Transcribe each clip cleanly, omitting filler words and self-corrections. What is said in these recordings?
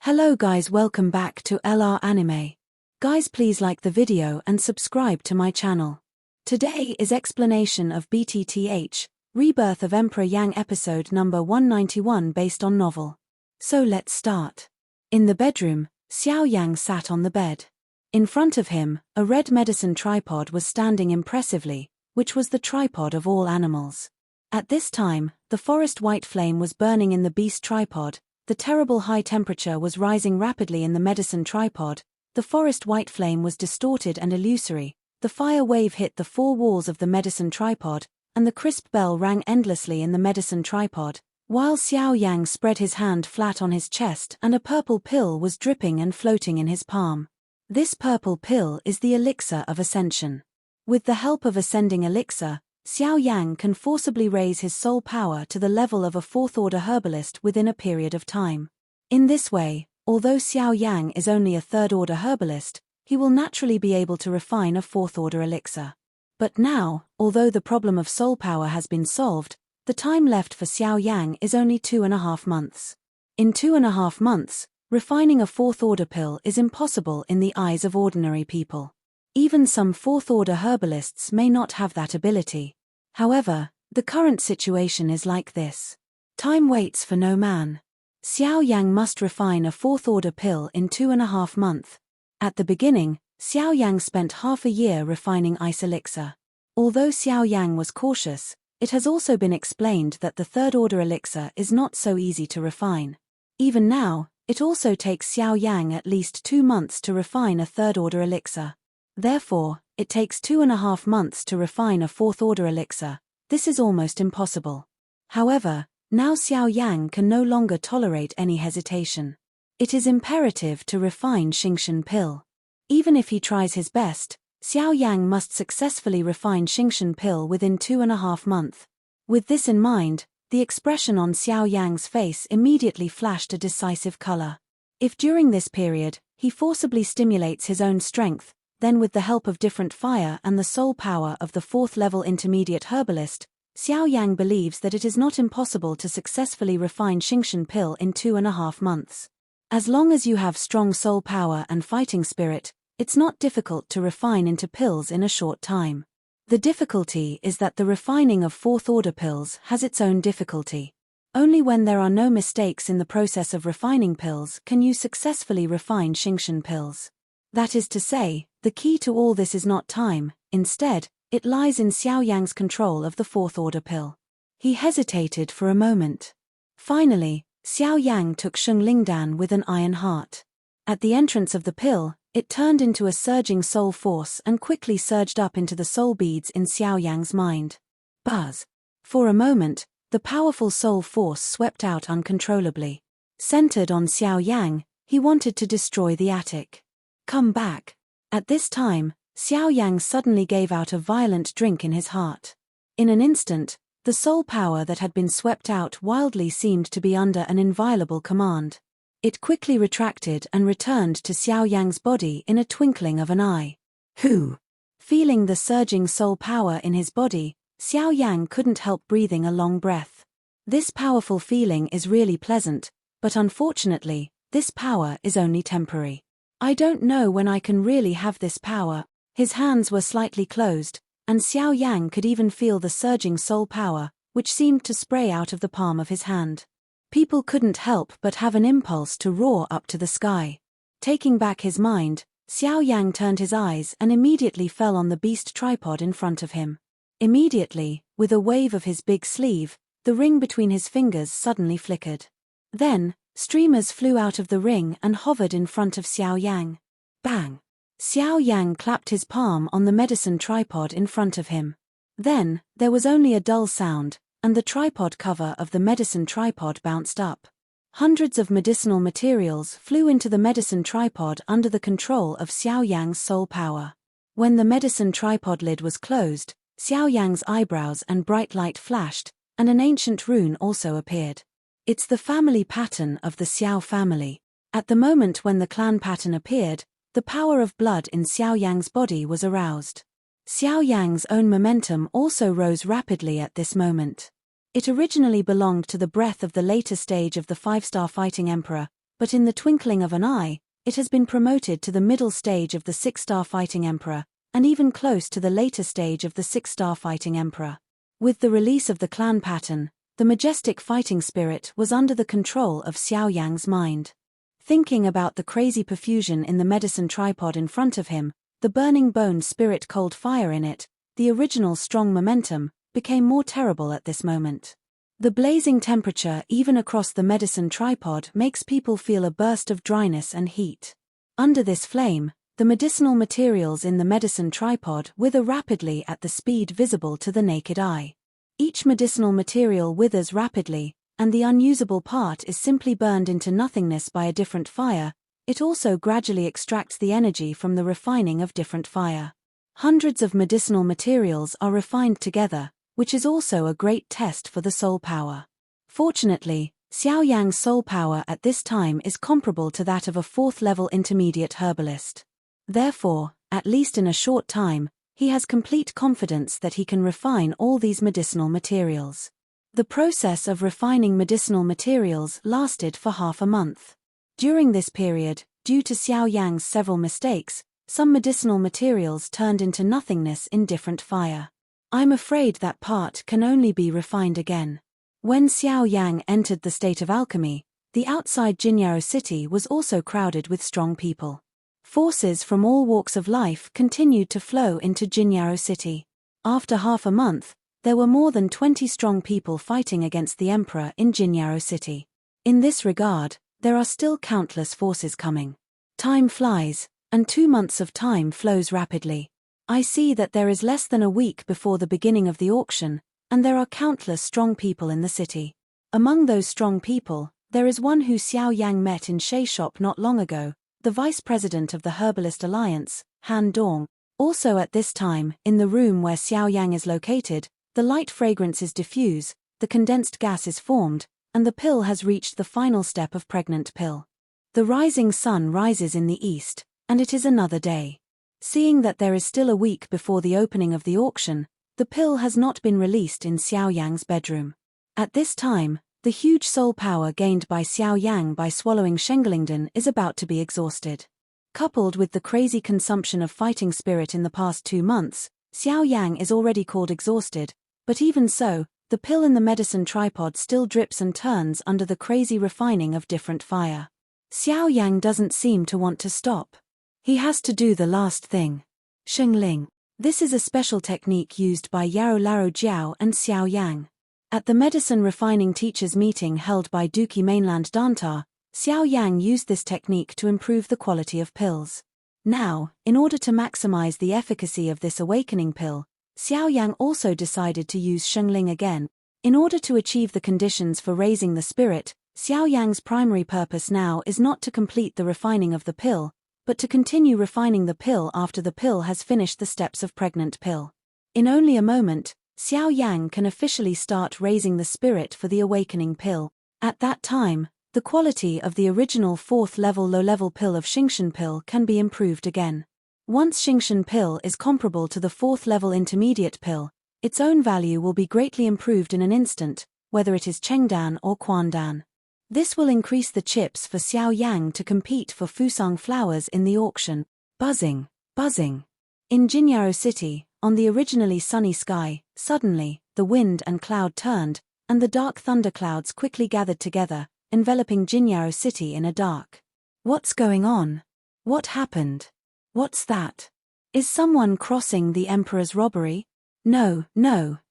Hello guys, welcome back to LR Anime. Guys, please like the video and subscribe to my channel. Today is explanation of BTTH Rebirth of Emperor Yang episode number 191 based on novel. So let's start. In the bedroom, Xiao Yan sat on the bed. In front of him, a red medicine tripod was standing impressively, which was the tripod of all animals. At this time, the forest white flame was burning in the beast tripod. The terrible high temperature was rising rapidly in the medicine tripod. The forest white flame was distorted and illusory. The fire wave hit the four walls of the medicine tripod, and the crisp bell rang endlessly in the medicine tripod, while Xiao Yang spread his hand flat on his chest and a purple pill was dripping and floating in his palm. This purple pill is the elixir of ascension. With the help of ascending elixir, Xiao Yang can forcibly raise his soul power to the level of a fourth-order herbalist within a period of time. In this way, although Xiao Yang is only a third-order herbalist, he will naturally be able to refine a fourth-order elixir. But now, although the problem of soul power has been solved, the time left for Xiao Yang is only 2.5 months. In 2.5 months, refining a fourth-order pill is impossible in the eyes of ordinary people. Even some fourth-order herbalists may not have that ability. However, the current situation is like this. Time waits for no man. Xiao Yang must refine a fourth-order pill in 2.5 months. At the beginning, Xiao Yang spent half a year refining ice elixir. Although Xiao Yang was cautious, it has also been explained that the third-order elixir is not so easy to refine. Even now, it also takes Xiao Yang at least 2 months to refine a third-order elixir. Therefore, it takes 2.5 months to refine a fourth-order elixir. This is almost impossible. However, now Xiao Yang can no longer tolerate any hesitation. It is imperative to refine Xingshan pill. Even if he tries his best, Xiao Yang must successfully refine Xingshan pill within 2.5 months. With this in mind, the expression on Xiao Yang's face immediately flashed a decisive color. If during this period, he forcibly stimulates his own strength, then with the help of different fire and the soul power of the fourth-level intermediate herbalist, Xiao Yang believes that it is not impossible to successfully refine Xingshan pill in 2.5 months. As long as you have strong soul power and fighting spirit, it's not difficult to refine into pills in a short time. The difficulty is that the refining of fourth-order pills has its own difficulty. Only when there are no mistakes in the process of refining pills can you successfully refine Xingshan pills. That is to say, the key to all this is not time, instead, it lies in Xiao Yang's control of the fourth-order pill. He hesitated for a moment. Finally, Xiao Yang took Sheng Lingdan with an iron heart. At the entrance of the pill, it turned into a surging soul force and quickly surged up into the soul beads in Xiao Yang's mind. Buzz! For a moment, the powerful soul force swept out uncontrollably. Centered on Xiao Yang, he wanted to destroy the attic. Come back. At this time, Xiao Yang suddenly gave out a violent drink in his heart. In an instant, the soul power that had been swept out wildly seemed to be under an inviolable command. It quickly retracted and returned to Xiao Yang's body in a twinkling of an eye. Who? Feeling the surging soul power in his body, Xiao Yang couldn't help breathing a long breath. This powerful feeling is really pleasant, but unfortunately, this power is only temporary. I don't know when I can really have this power. His hands were slightly closed, and Xiao Yang could even feel the surging soul power, which seemed to spray out of the palm of his hand. People couldn't help but have an impulse to roar up to the sky. Taking back his mind, Xiao Yang turned his eyes and immediately fell on the beast tripod in front of him. Immediately, with a wave of his big sleeve, the ring between his fingers suddenly flickered. Then, streamers flew out of the ring and hovered in front of Xiao Yang. Bang! Xiao Yang clapped his palm on the medicine tripod in front of him. Then, there was only a dull sound, and the tripod cover of the medicine tripod bounced up. Hundreds of medicinal materials flew into the medicine tripod under the control of Xiao Yang's soul power. When the medicine tripod lid was closed, Xiao Yang's eyebrows and bright light flashed, and an ancient rune also appeared. It's the family pattern of the Xiao family. At the moment when the clan pattern appeared, the power of blood in Xiao Yang's body was aroused. Xiao Yang's own momentum also rose rapidly at this moment. It originally belonged to the breath of the later stage of the 5-star fighting emperor, but in the twinkling of an eye, it has been promoted to the middle stage of the 6-star Fighting Emperor, and even close to the later stage of the 6-star Fighting Emperor. With the release of the clan pattern, the majestic fighting spirit was under the control of Xiao Yang's mind. Thinking about the crazy perfusion in the medicine tripod in front of him, the burning bone spirit cold fire in it, the original strong momentum, became more terrible at this moment. The blazing temperature even across the medicine tripod makes people feel a burst of dryness and heat. Under this flame, the medicinal materials in the medicine tripod wither rapidly at the speed visible to the naked eye. Each medicinal material withers rapidly, and the unusable part is simply burned into nothingness by a different fire. It also gradually extracts the energy from the refining of different fire. Hundreds of medicinal materials are refined together, which is also a great test for the soul power. Fortunately, Xiao Yang's soul power at this time is comparable to that of a 4th-level intermediate herbalist. Therefore, at least in a short time, he has complete confidence that he can refine all these medicinal materials. The process of refining medicinal materials lasted for half a month. During this period, due to Xiao Yang's several mistakes, some medicinal materials turned into nothingness in different fire. I'm afraid that part can only be refined again. When Xiao Yang entered the state of alchemy, the outside Jinyao city was also crowded with strong people. Forces from all walks of life continued to flow into Jinyao city. After half a month, there were more than 20 strong people fighting against the emperor in Jinyao city. In this regard, there are still countless forces coming. Time flies, and 2 months of time flows rapidly. I see that there is less than a week before the beginning of the auction, and there are countless strong people in the city. Among those strong people, there is one who Xiao Yang met in Shay's shop not long ago, the vice president of the Herbalist Alliance, Han Dong. Also at this time, in the room where Xiao Yang is located, the light fragrances diffuse, the condensed gas is formed, and the pill has reached the final step of pregnant pill. The rising sun rises in the east, and it is another day. Seeing that there is still a week before the opening of the auction, the pill has not been released in Xiao Yang's bedroom. At this time, the huge soul power gained by Xiao Yang by swallowing Shengelingden is about to be exhausted. Coupled with the crazy consumption of fighting spirit in the past 2 months, Xiao Yang is already called exhausted, but even so, the pill in the medicine tripod still drips and turns under the crazy refining of different fire. Xiao Yang doesn't seem to want to stop. He has to do the last thing. Shengling. This is a special technique used by Yao Laro Jiao and Xiao Yang. At the medicine refining teachers meeting held by Duki Mainland Dantar, Xiao Yang used this technique to improve the quality of pills. Now, in order to maximize the efficacy of this awakening pill, Xiao Yang also decided to use Shengling again. In order to achieve the conditions for raising the spirit, Xiao Yang's primary purpose now is not to complete the refining of the pill, but to continue refining the pill after the pill has finished the steps of pregnant pill. In only a moment, Xiao Yang can officially start raising the spirit for the awakening pill. At that time, the quality of the original 4th-level low-level pill of Xingshan pill can be improved again. Once Xingshan pill is comparable to the 4th-level intermediate pill, its own value will be greatly improved in an instant, whether it is Chengdan or Quandan. This will increase the chips for Xiao Yang to compete for Fusang flowers in the auction. Buzzing, buzzing. In Jinyao city, on the originally sunny sky, suddenly, the wind and cloud turned, and the dark thunderclouds quickly gathered together, enveloping Jinyao city in a dark. What's going on? What happened? What's that? Is someone crossing the emperor's robbery? No,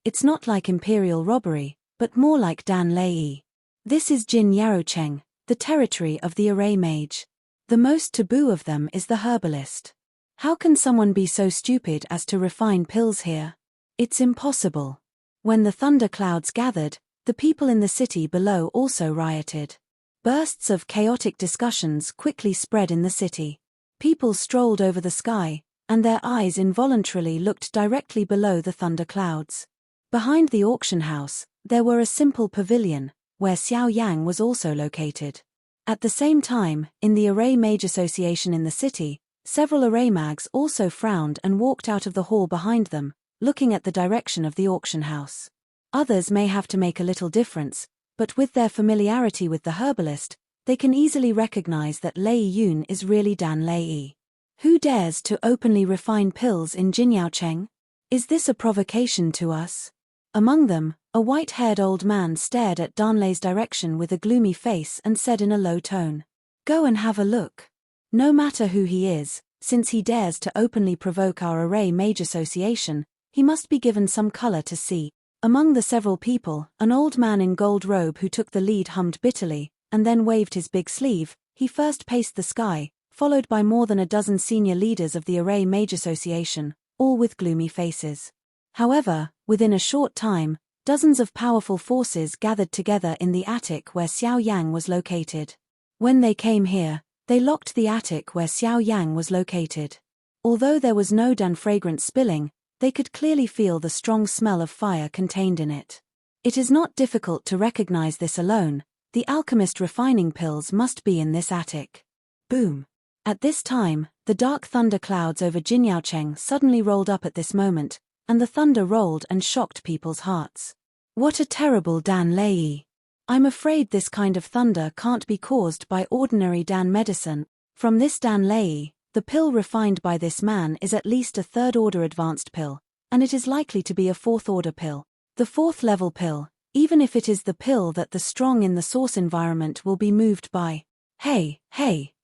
it's not like imperial robbery, but more like Dan Lei. This is Jin Yaocheng, the territory of the array mage. The most taboo of them is the herbalist. How can someone be so stupid as to refine pills here? It's impossible. When the thunder clouds gathered, the people in the city below also rioted. Bursts of chaotic discussions quickly spread in the city. People strolled over the sky, and their eyes involuntarily looked directly below the thunder clouds. Behind the auction house, there were a simple pavilion, where Xiao Yang was also located. At the same time, in the Array Mage Association in the city, several array mags also frowned and walked out of the hall behind them, looking at the direction of the auction house. Others may have to make a little difference, but with their familiarity with the herbalist, they can easily recognize that Lei Yun is really Dan Lei. Who dares to openly refine pills in Jinyaocheng? Is this a provocation to us? Among them, a white-haired old man stared at Dan Lei's direction with a gloomy face and said in a low tone, "Go and have a look. No matter who he is, since he dares to openly provoke our Array Mage Association, he must be given some color to see." Among the several people, an old man in gold robe who took the lead hummed bitterly, and then waved his big sleeve. He first paced the sky, followed by more than a dozen senior leaders of the Array Mage Association, all with gloomy faces. However, within a short time, dozens of powerful forces gathered together in the attic where Xiao Yang was located. When they came here, they locked the attic where Xiao Yang was located. Although there was no Dan fragrance spilling, they could clearly feel the strong smell of fire contained in it. It is not difficult to recognize this alone. The alchemist refining pills must be in this attic. Boom. At this time, the dark thunder clouds over Jinyaocheng suddenly rolled up at this moment, and the thunder rolled and shocked people's hearts. What a terrible Dan Lei. I'm afraid this kind of thunder can't be caused by ordinary Dan medicine. From this Dan Lei, the pill refined by this man is at least a third-order advanced pill, and it is likely to be a fourth-order pill. The fourth-level pill, even if it is the pill that the strong in the source environment will be moved by. Hey,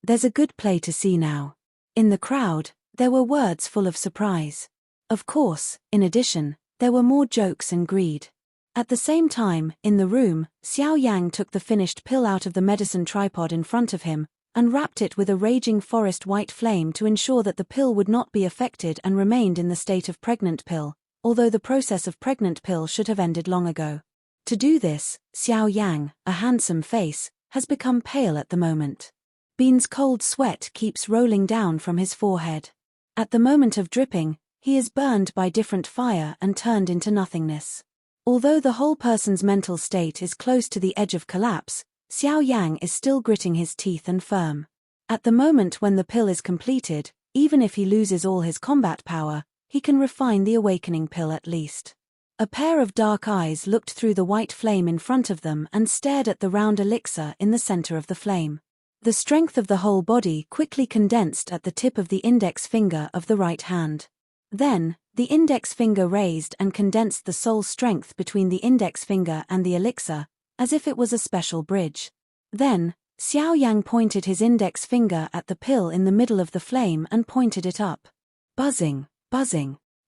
there's a good play to see now. In the crowd, there were words full of surprise. Of course, in addition, there were more jokes and greed. At the same time, in the room, Xiao Yang took the finished pill out of the medicine tripod in front of him, and wrapped it with a raging forest white flame to ensure that the pill would not be affected and remained in the state of pregnant pill, although the process of pregnant pill should have ended long ago. To do this, Xiao Yang, a handsome face, has become pale at the moment. Bean's cold sweat keeps rolling down from his forehead. At the moment of dripping, he is burned by different fire and turned into nothingness. Although the whole person's mental state is close to the edge of collapse, Xiao Yang is still gritting his teeth and firm. At the moment when the pill is completed, even if he loses all his combat power, he can refine the awakening pill at least. A pair of dark eyes looked through the white flame in front of them and stared at the round elixir in the center of the flame. The strength of the whole body quickly condensed at the tip of the index finger of the right hand. Then, the index finger raised and condensed the soul strength between the index finger and the elixir, as if it was a special bridge. Then, Xiao Yang pointed his index finger at the pill in the middle of the flame and pointed it up. Buzzing,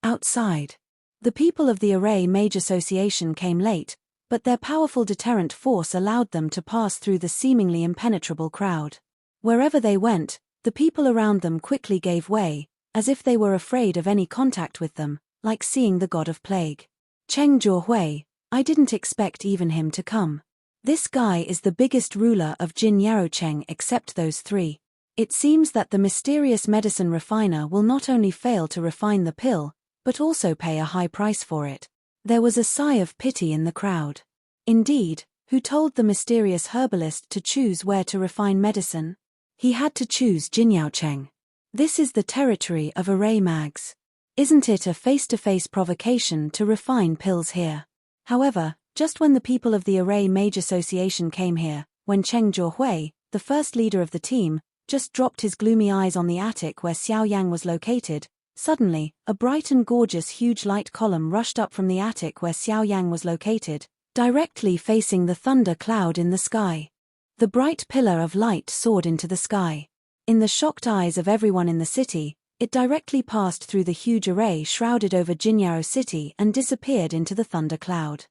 outside. The people of the Array Mage Association came late, but their powerful deterrent force allowed them to pass through the seemingly impenetrable crowd. Wherever they went, the people around them quickly gave way, as if they were afraid of any contact with them, like seeing the god of plague. Cheng Zhuohui, I didn't expect even him to come. This guy is the biggest ruler of Jin Yaocheng except those three. It seems that the mysterious medicine refiner will not only fail to refine the pill, but also pay a high price for it. There was a sigh of pity in the crowd. Indeed, who told the mysterious herbalist to choose where to refine medicine? He had to choose Jinyaocheng. This is the territory of Array Mags. Isn't it a face-to-face provocation to refine pills here? However, just when the people of the Array Mage Association came here, when Cheng Zhuohui, the first leader of the team, just dropped his gloomy eyes on the attic where Xiao Yang was located, suddenly, a bright and gorgeous huge light column rushed up from the attic where Xiao Yang was located, directly facing the thunder cloud in the sky. The bright pillar of light soared into the sky. In the shocked eyes of everyone in the city, it directly passed through the huge array shrouded over Jinyao City and disappeared into the thunder cloud.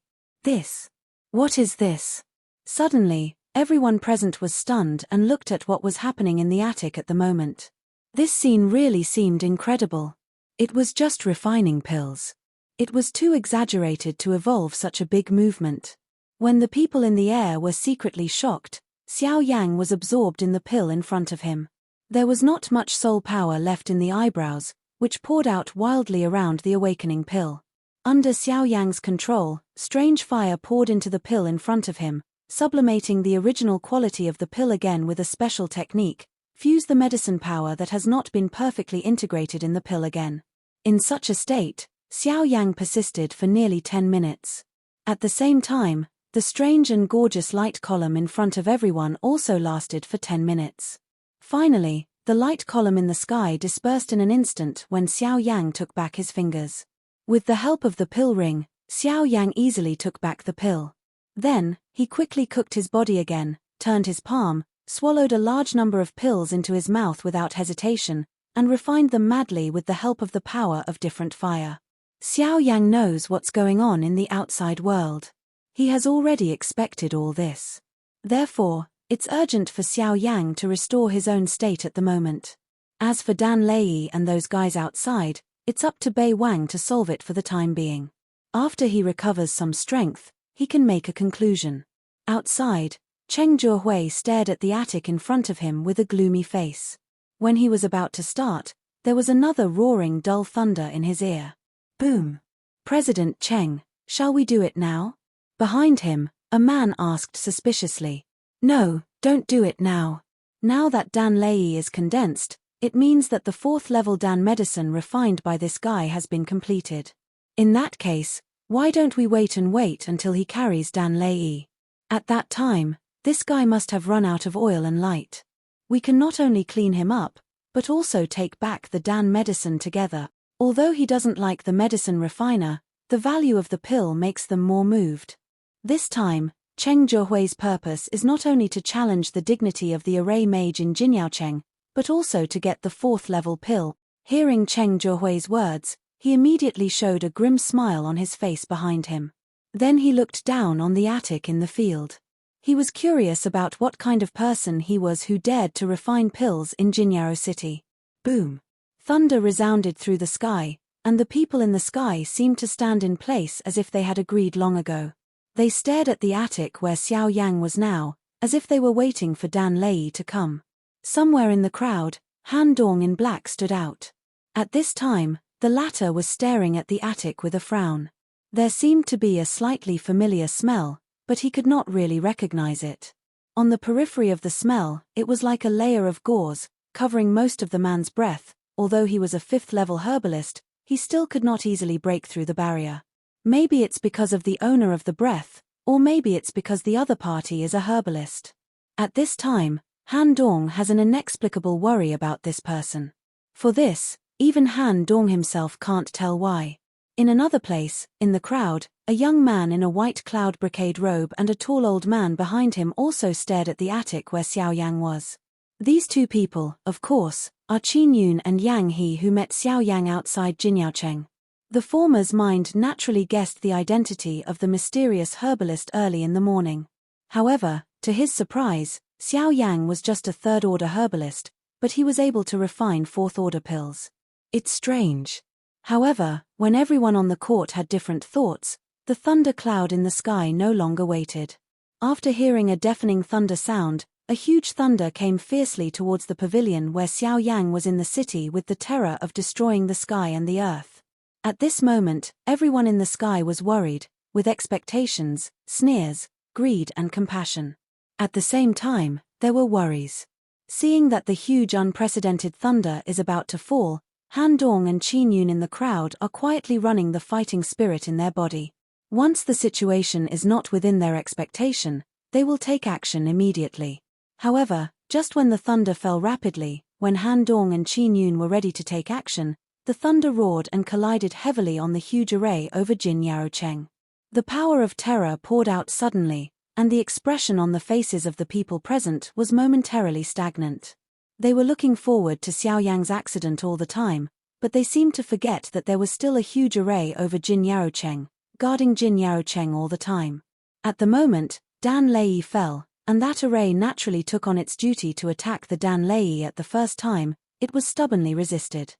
What is this? Suddenly, everyone present was stunned and looked at what was happening in the attic at the moment. This scene really seemed incredible. It was just refining pills. It was too exaggerated to evolve such a big movement. When the people in the air were secretly shocked, Xiao Yang was absorbed in the pill in front of him. There was not much soul power left in the eyebrows, which poured out wildly around the awakening pill. Under Xiao Yang's control, strange fire poured into the pill in front of him, sublimating the original quality of the pill again with a special technique, fuse the medicine power that has not been perfectly integrated in the pill again. In such a state, Xiao Yang persisted for nearly 10 minutes. At the same time, The strange and gorgeous light column in front of everyone also lasted for 10 minutes. Finally, the light column in the sky dispersed in an instant when Xiao Yang took back his fingers. With the help of the pill ring, Xiao Yang easily took back the pill. Then, he quickly cooked his body again, turned his palm, swallowed a large number of pills into his mouth without hesitation, and refined them madly with the help of the power of different fire. Xiao Yang knows what's going on in the outside world. He has already expected all this. Therefore, it's urgent for Xiao Yang to restore his own state at the moment. As for Dan Lei and those guys outside, it's up to Bei Wang to solve it for the time being. After he recovers some strength, he can make a conclusion. Outside, Cheng Zhuhui stared at the attic in front of him with a gloomy face. When he was about to start, there was another roaring dull thunder in his ear. Boom! President Cheng, shall we do it now? Behind him, a man asked suspiciously. No, don't do it now. Now that Dan Lei is condensed, it means that the 4th level Dan medicine refined by this guy has been completed. In that case, why don't we wait until he carries Dan Lei? At that time, this guy must have run out of oil and light. We can not only clean him up, but also take back the Dan medicine together. Although he doesn't like the medicine refiner, the value of the pill makes them more moved. This time, Cheng Zhuhui's purpose is not only to challenge the dignity of the array mage in Jinyaocheng, but also to get the 4th level pill. Hearing Cheng Zhuhui's words, he immediately showed a grim smile on his face behind him. Then he looked down on the attic in the field. He was curious about what kind of person he was who dared to refine pills in Jinyao City. Boom! Thunder resounded through the sky, and the people in the sky seemed to stand in place as if they had agreed long ago. They stared at the attic where Xiao Yang was now, as if they were waiting for Dan Lei to come. Somewhere in the crowd, Han Dong in black stood out. At this time, the latter was staring at the attic with a frown. There seemed to be a slightly familiar smell, but he could not really recognize it. On the periphery of the smell, it was like a layer of gauze, covering most of the man's breath. Although he was a 5th level herbalist, he still could not easily break through the barrier. Maybe it's because of the owner of the breath, or maybe it's because the other party is a herbalist. At this time, Han Dong has an inexplicable worry about this person. For this, even Han Dong himself can't tell why. In another place, in the crowd, a young man in a white cloud brocade robe and a tall old man behind him also stared at the attic where Xiao Yang was. These two people, of course, are Qin Yun and Yang He who met Xiao Yang outside Jinyaocheng. The former's mind naturally guessed the identity of the mysterious herbalist early in the morning. However, to his surprise, Xiao Yang was just a 3rd-order herbalist, but he was able to refine 4th-order pills. It's strange. However, when everyone on the court had different thoughts, the thunder cloud in the sky no longer waited. After hearing a deafening thunder sound, a huge thunder came fiercely towards the pavilion where Xiao Yang was in the city with the terror of destroying the sky and the earth. At this moment, everyone in the sky was worried, with expectations, sneers, greed and compassion. At the same time, there were worries. Seeing that the huge unprecedented thunder is about to fall, Han Dong and Qin Yun in the crowd are quietly running the fighting spirit in their body. Once the situation is not within their expectation, they will take action immediately. However, just when the thunder fell rapidly, when Han Dong and Qin Yun were ready to take action, the thunder roared and collided heavily on the huge array over Jinyaocheng. The power of terror poured out suddenly, and the expression on the faces of the people present was momentarily stagnant. They were looking forward to Xiao Yang's accident all the time, but they seemed to forget that there was still a huge array over Jinyaocheng, guarding Jinyaocheng all the time. At the moment, Dan Lei fell, and that array naturally took on its duty to attack the Dan Lei at the first time. It was stubbornly resisted.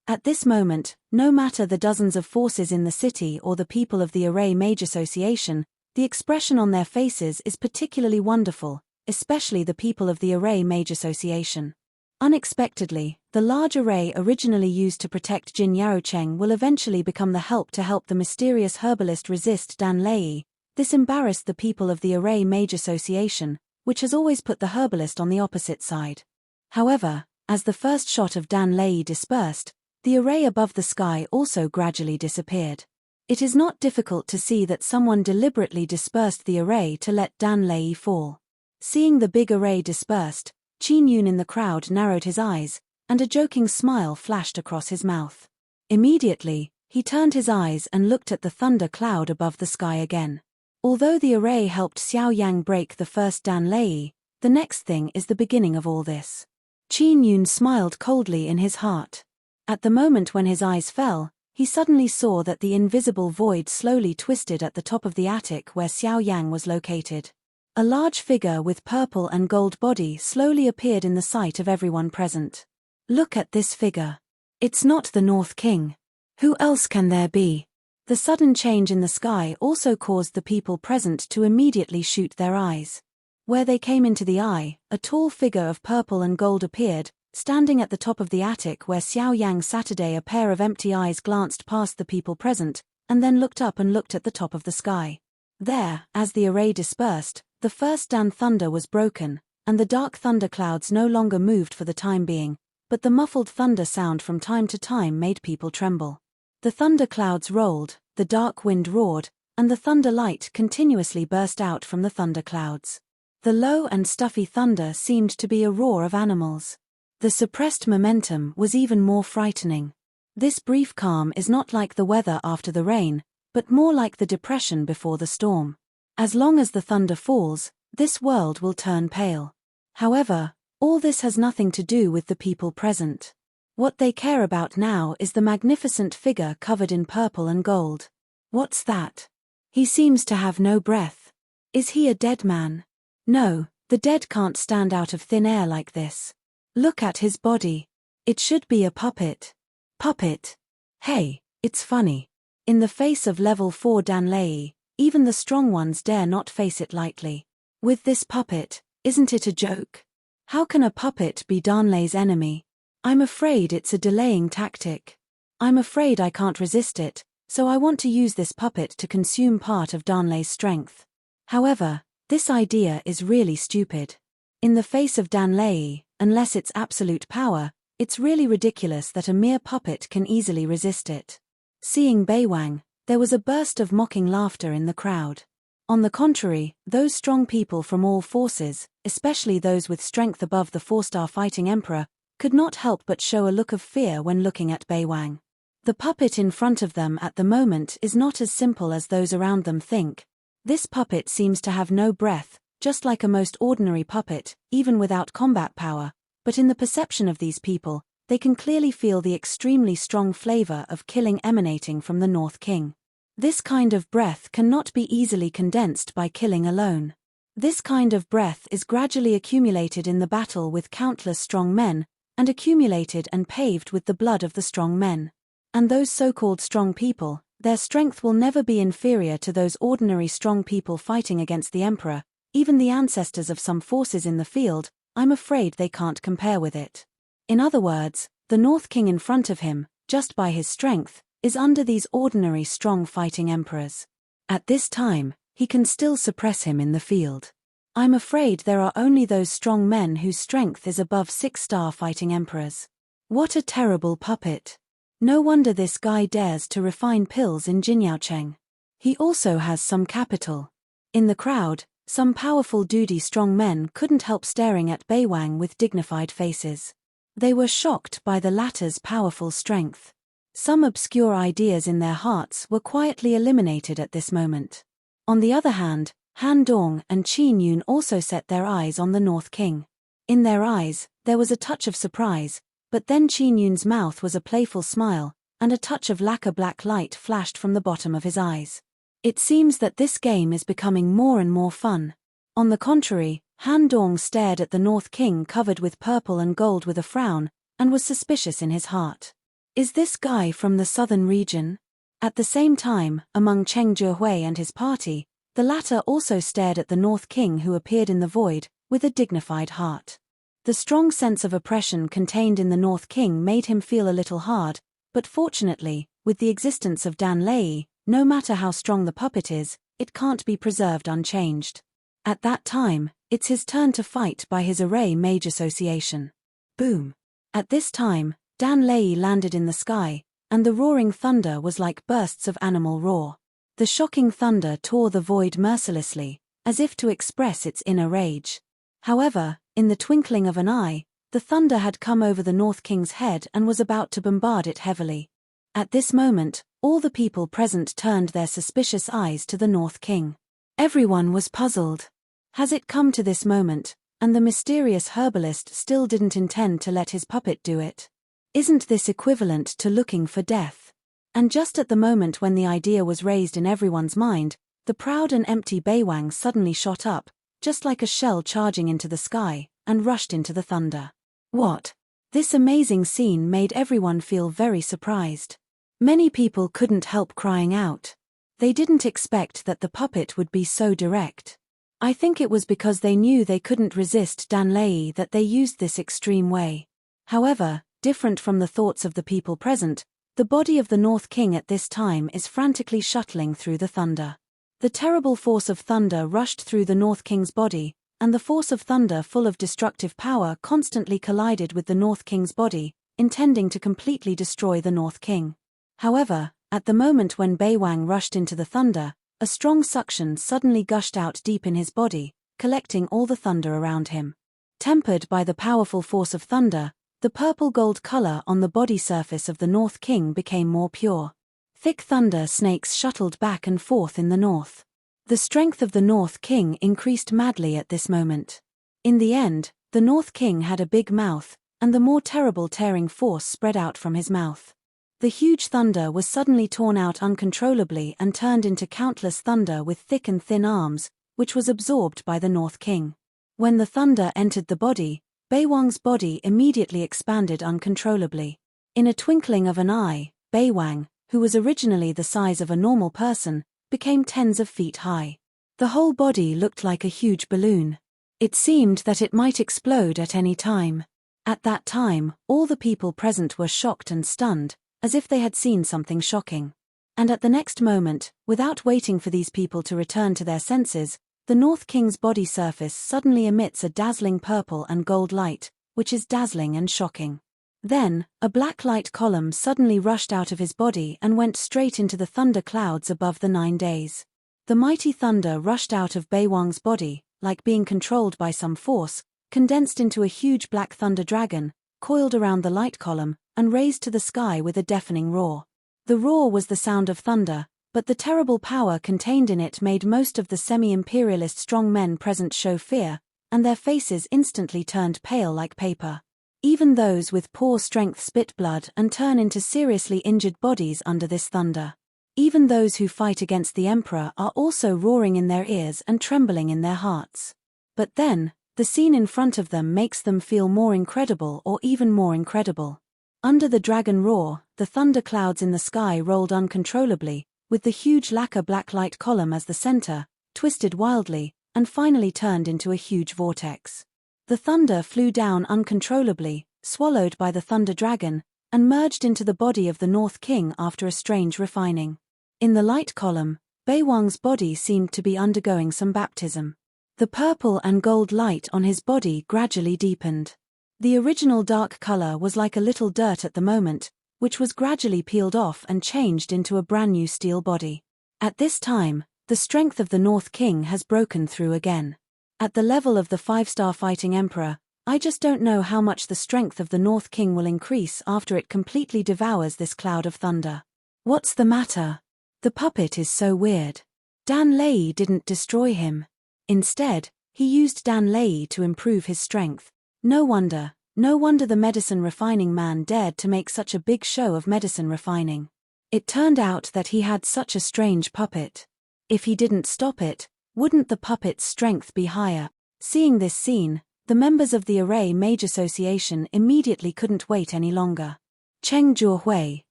At this moment, no matter the dozens of forces in the city or the people of the Array Mage Association, the expression on their faces is particularly wonderful, especially the people of the Array Mage Association. Unexpectedly, the large array originally used to protect Jin Yaocheng will eventually become the help to help the mysterious herbalist resist Dan Lei. This embarrassed the people of the Array Mage Association, which has always put the herbalist on the opposite side. However, as the first shot of Dan Lei dispersed, the array above the sky also gradually disappeared. It is not difficult to see that someone deliberately dispersed the array to let Dan Lei fall. Seeing the big array dispersed, Qin Yun in the crowd narrowed his eyes, and a joking smile flashed across his mouth. Immediately, he turned his eyes and looked at the thunder cloud above the sky again. Although the array helped Xiao Yang break the first Dan Lei, the next thing is the beginning of all this. Qin Yun smiled coldly in his heart. At the moment when his eyes fell, he suddenly saw that the invisible void slowly twisted at the top of the attic where Xiao Yang was located. A large figure with purple and gold body slowly appeared in the sight of everyone present. Look at this figure. It's not the North King. Who else can there be? The sudden change in the sky also caused the people present to immediately shoot their eyes. Where they came into the eye, a tall figure of purple and gold appeared, standing at the top of the attic where Xiao Yang sat. A pair of empty eyes glanced past the people present, and then looked up and looked at the top of the sky. There, as the array dispersed, the first Dan thunder was broken, and the dark thunderclouds no longer moved for the time being, but the muffled thunder sound from time to time made people tremble. The thunder clouds rolled, the dark wind roared, and the thunder light continuously burst out from the thunder clouds. The low and stuffy thunder seemed to be a roar of animals. The suppressed momentum was even more frightening. This brief calm is not like the weather after the rain, but more like the depression before the storm. As long as the thunder falls, this world will turn pale. However, all this has nothing to do with the people present. What they care about now is the magnificent figure covered in purple and gold. What's that? He seems to have no breath. Is he a dead man? No, the dead can't stand out of thin air like this. Look at his body. It should be a puppet. Puppet. Hey, it's funny. In the face of level 4 Dan Lei, even the strong ones dare not face it lightly. With this puppet, isn't it a joke? How can a puppet be Dan Lei's enemy? I'm afraid it's a delaying tactic. I'm afraid I can't resist it, so I want to use this puppet to consume part of Dan Lei's strength. However, this idea is really stupid. In the face of Dan Lei, unless it's absolute power, it's really ridiculous that a mere puppet can easily resist it. Seeing Beiwang, there was a burst of mocking laughter in the crowd. On the contrary, those strong people from all forces, especially those with strength above the 4-star fighting emperor, could not help but show a look of fear when looking at Beiwang. The puppet in front of them at the moment is not as simple as those around them think. This puppet seems to have no breath, just like a most ordinary puppet, even without combat power, but in the perception of these people, they can clearly feel the extremely strong flavor of killing emanating from the North King. This kind of breath cannot be easily condensed by killing alone. This kind of breath is gradually accumulated in the battle with countless strong men, and accumulated and paved with the blood of the strong men. And those so-called strong people, their strength will never be inferior to those ordinary strong people fighting against the emperor, even the ancestors of some forces in the field. I'm afraid they can't compare with it. In other words, the North King in front of him, just by his strength, is under these ordinary strong fighting emperors. At this time, he can still suppress him in the field. I'm afraid there are only those strong men whose strength is above 6-star fighting emperors. What a terrible puppet. No wonder this guy dares to refine pills in Jinyaocheng. He also has some capital. In the crowd, some powerful duty strong men couldn't help staring at Beiwang with dignified faces. They were shocked by the latter's powerful strength. Some obscure ideas in their hearts were quietly eliminated at this moment. On the other hand, Han Dong and Qin Yun also set their eyes on the North King. In their eyes, there was a touch of surprise, but then Qin Yun's mouth was a playful smile, and a touch of lacquer black light flashed from the bottom of his eyes. It seems that this game is becoming more and more fun. On the contrary, Han Dong stared at the North King covered with purple and gold with a frown, and was suspicious in his heart. Is this guy from the southern region? At the same time, among Cheng Zhihui and his party, the latter also stared at the North King who appeared in the void, with a dignified heart. The strong sense of oppression contained in the North King made him feel a little hard, but fortunately, with the existence of Dan Lei, no matter how strong the puppet is, it can't be preserved unchanged. At that time, it's his turn to fight by his array mage association. Boom. At this time, Dan Lei landed in the sky, and the roaring thunder was like bursts of animal roar. The shocking thunder tore the void mercilessly, as if to express its inner rage. However, in the twinkling of an eye, the thunder had come over the North King's head and was about to bombard it heavily. At this moment, all the people present turned their suspicious eyes to the North King. Everyone was puzzled. Has it come to this moment, and the mysterious herbalist still didn't intend to let his puppet do it? Isn't this equivalent to looking for death? And just at the moment when the idea was raised in everyone's mind, the proud and empty Beiwang suddenly shot up, just like a shell charging into the sky, and rushed into the thunder. What? This amazing scene made everyone feel very surprised. Many people couldn't help crying out. They didn't expect that the puppet would be so direct. I think it was because they knew they couldn't resist Dan Lei that they used this extreme way. However, different from the thoughts of the people present, the body of the North King at this time is frantically shuttling through the thunder. The terrible force of thunder rushed through the North King's body, and the force of thunder full of destructive power constantly collided with the North King's body, intending to completely destroy the North King. However, at the moment when Beiwang rushed into the thunder, a strong suction suddenly gushed out deep in his body, collecting all the thunder around him. Tempered by the powerful force of thunder, the purple-gold color on the body surface of the North King became more pure. Thick thunder snakes shuttled back and forth in the north. The strength of the North King increased madly at this moment. In the end, the North King had a big mouth, and the more terrible tearing force spread out from his mouth. The huge thunder was suddenly torn out uncontrollably and turned into countless thunder with thick and thin arms, which was absorbed by the North King. When the thunder entered the body, Beiwang's body immediately expanded uncontrollably. In a twinkling of an eye, Beiwang, who was originally the size of a normal person, became tens of feet high. The whole body looked like a huge balloon. It seemed that it might explode at any time. At that time, all the people present were shocked and stunned, as if they had seen something shocking. And at the next moment, without waiting for these people to return to their senses, the North King's body surface suddenly emits a dazzling purple and gold light, which is dazzling and shocking. Then, a black light column suddenly rushed out of his body and went straight into the thunder clouds above the 9 days. The mighty thunder rushed out of Beiwang's body, like being controlled by some force, condensed into a huge black thunder dragon, coiled around the light column, and raised to the sky with a deafening roar. The roar was the sound of thunder, but the terrible power contained in it made most of the semi-imperialist strong men present show fear, and their faces instantly turned pale like paper. Even those with poor strength spit blood and turn into seriously injured bodies under this thunder. Even those who fight against the Emperor are also roaring in their ears and trembling in their hearts. But then, the scene in front of them makes them feel more incredible or even more incredible. Under the dragon roar, the thunder clouds in the sky rolled uncontrollably, with the huge lacquer black light column as the center, twisted wildly, and finally turned into a huge vortex. The thunder flew down uncontrollably, swallowed by the thunder dragon, and merged into the body of the North King after a strange refining. In the light column, Beiwang's body seemed to be undergoing some baptism. The purple and gold light on his body gradually deepened. The original dark color was like a little dirt at the moment, which was gradually peeled off and changed into a brand new steel body. At this time, the strength of the North King has broken through again. At the level of the 5-star fighting emperor, I just don't know how much the strength of the North King will increase after it completely devours this cloud of thunder. What's the matter? The puppet is so weird. Dan Lei didn't destroy him. Instead, he used Dan Lei to improve his strength. No wonder the medicine refining man dared to make such a big show of medicine refining. It turned out that he had such a strange puppet. If he didn't stop it, wouldn't the puppet's strength be higher? Seeing this scene, the members of the Array Mage Association immediately couldn't wait any longer. Cheng Juehui,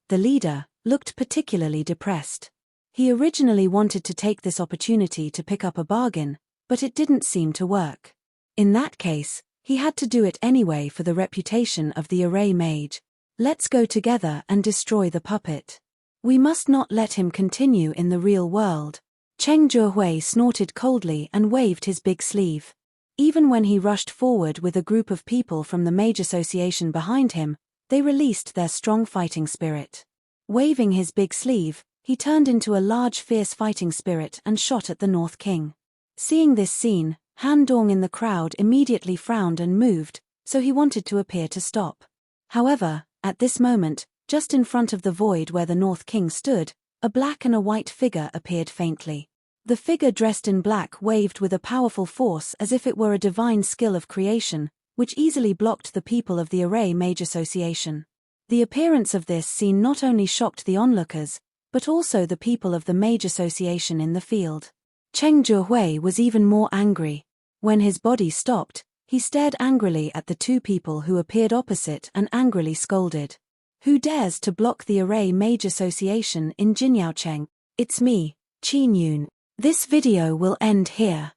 the leader, looked particularly depressed. He originally wanted to take this opportunity to pick up a bargain, but it didn't seem to work. In that case, he had to do it anyway for the reputation of the Array Mage. Let's go together and destroy the puppet. We must not let him continue in the real world. Cheng Juehui snorted coldly and waved his big sleeve. Even when he rushed forward with a group of people from the Mage Association behind him, they released their strong fighting spirit. Waving his big sleeve, he turned into a large fierce fighting spirit and shot at the North King. Seeing this scene, Han Dong in the crowd immediately frowned and moved, so he wanted to appear to stop. However, at this moment, just in front of the void where the North King stood, a black and a white figure appeared faintly. The figure dressed in black waved with a powerful force as if it were a divine skill of creation, which easily blocked the people of the Array Mage Association. The appearance of this scene not only shocked the onlookers, but also the people of the Mage Association in the field. Cheng Zhihui was even more angry. When his body stopped, he stared angrily at the two people who appeared opposite and angrily scolded. "Who dares to block the Array Mage Association in Jinyaocheng? It's me, Qin Yun. This video will end here.